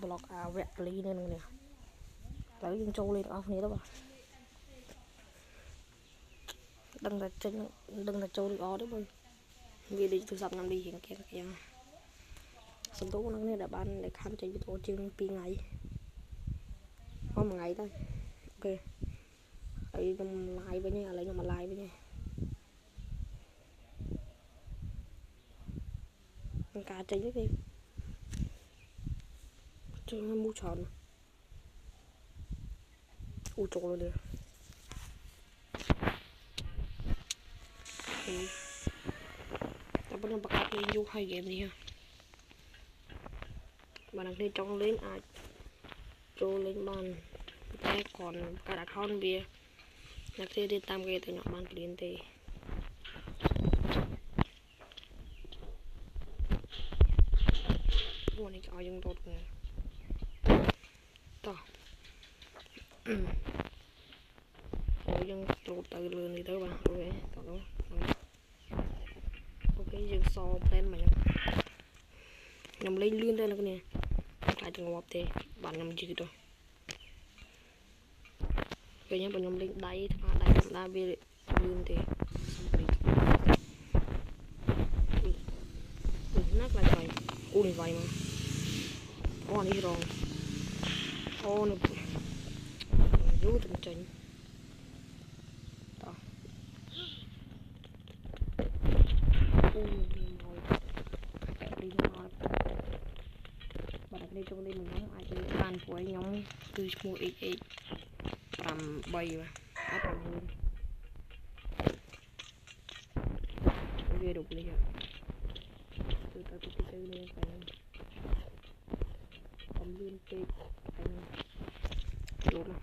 block à vẹt lý nên nè tới dân châu lên off này đó bà đừng là châu đi ó đấy bơi vì đi từ dọc nằm đi hiện kia kìa sân tố nó này đã ban để khám cho tôi chương pi ngày không một ngày thôi ok ấy nhầm lại với nhau lấy nhầm lại với nhau cá cháy đấy đi cho nó mua tròn u trộn rồi được ta bắt đầu bắt lên vô hai game đi ha bạn đang đi trong lên ai trôi lên bàn tay còn cả đặc con bia đặc thế đi tam cái từ nhỏ bàn liền thì buồn này cho dùng tốt nè to dân lột từ lươn đi tới bạn rồi còn đó ok dân so lên mà nhầm lên lươn đây là cái này lại từng ngọt thì bạn nhầm gì rồi cái nhá bạn nhầm lên đáy đáy về lươn thì nát lại vậy ui vậy mà con đi rồi con này rú tình trình đó ui ngồi đi ngồi bạn đặt đi trong đây mình nhóm ai chơi bàn của nhóm từ mua ít làm bầy mà áp làm luôn ghê đục đi rồi từ từ từ từ lên phải cầm liên tê phải lột nào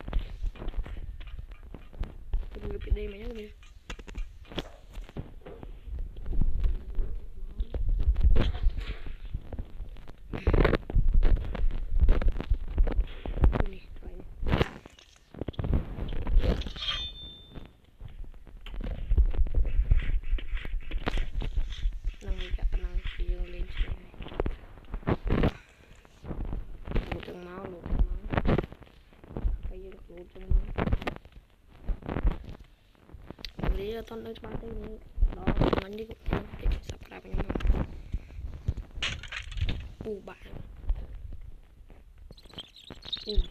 cái người bị đây mà nhá cái này con ơi ba tay này đó mình đi cũng để subscribe cho nhau bạn chiều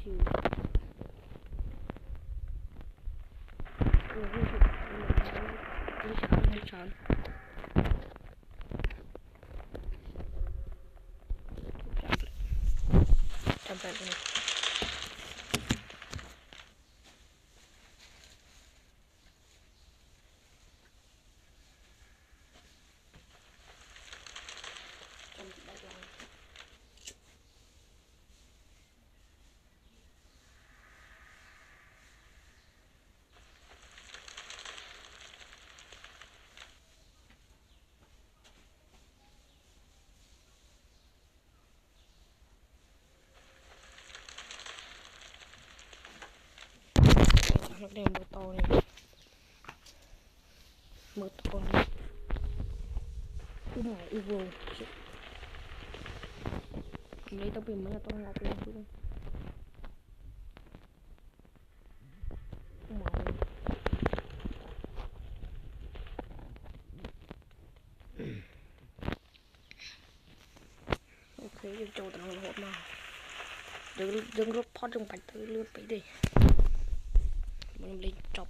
chán chán này nó đèn mưa to này mưa to này cái này yêu lấy tao bị mấy tao ngọc lên chứ ok dân châu tao nó hộp mà đừng lúc thoát trong bạch tới lướt bấy đi mình lên chọc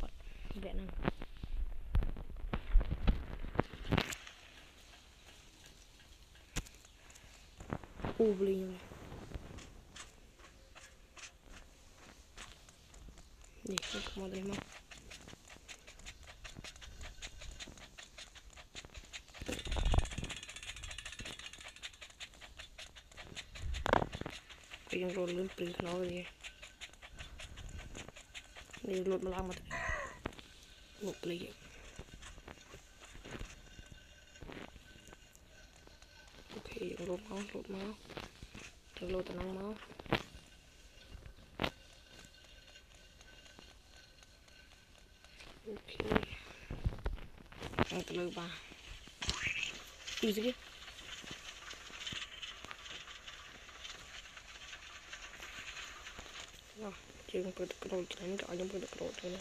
vậy nè Ублин. Здесь посмотрим. Cái rồi lên pin nó đi. Đi lột mà làm một một ly. Ok, lột máu. Thử lột tao máu. Ok. Ang tuloy ba? Sige. chương bữa được rồi cho nên gọi những bữa được rồi thôi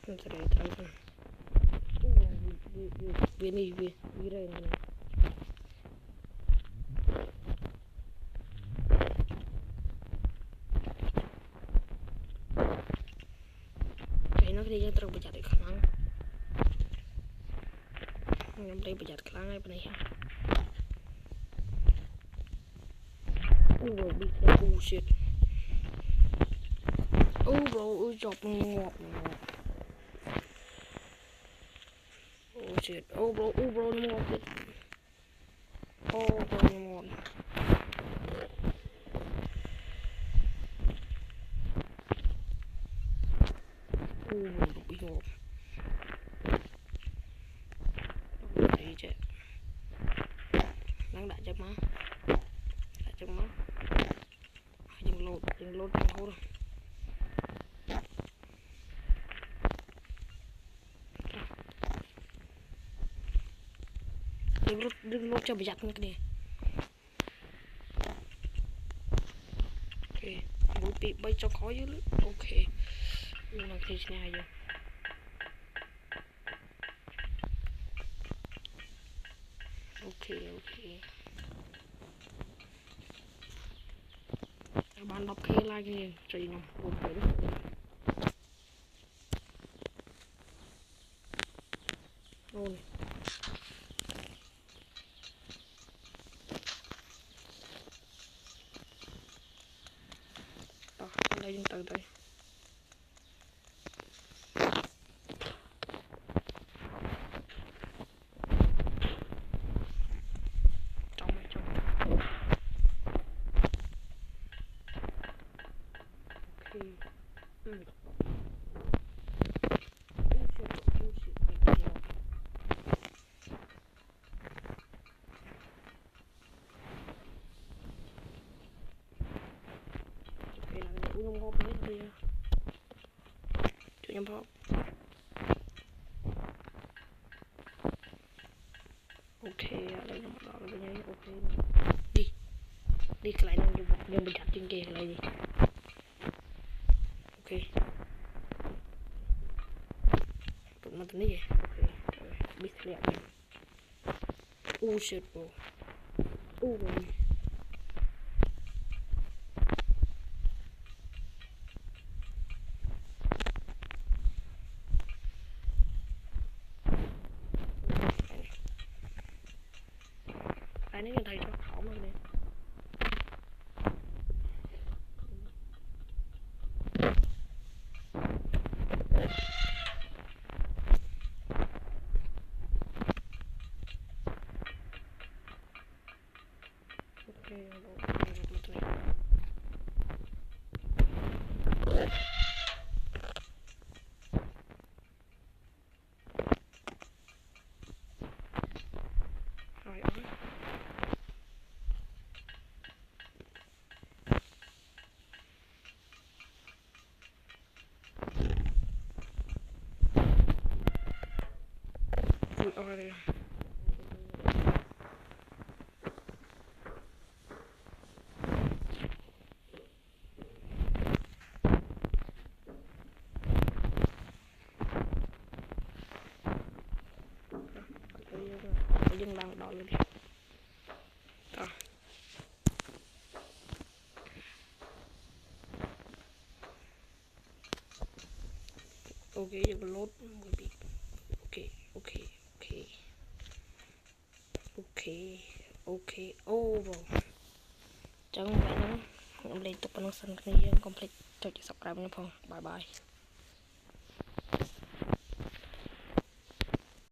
Nó sẽ để tay ra viên đi viên đây này cái nó đi terus baca di kelang yang mulai baca kelang apa nih bro shit bro chọc ngọt shit bro nó ngọt shit bro nó ngọt bị ngọt đấy chứ đang đại chấm má dừng lột thằng hô rồi đừng lột cho bị giặt cái này ok mũi bị bay cho khó dữ lắm ok nhưng mà cái này rồi ok bạn đọc kê like nghe chơi nó buồn cười đấy rồi đó đây chúng ta đây nhung hộp hết đi cho nhung hộp ok đây là một đó là bên đây ok đi cái lại nhưng mình chặt trên kia lại đi ok tụi nó tính gì ok rồi biết lẹ shit bro cái này thầy cho khảo mà nè rồi dừng đang đỏ luôn đi đó ok dừng lốt bị ok over chẳng vậy nó lên tục bằng sân kia complete cho chị subscribe nha phong bye bye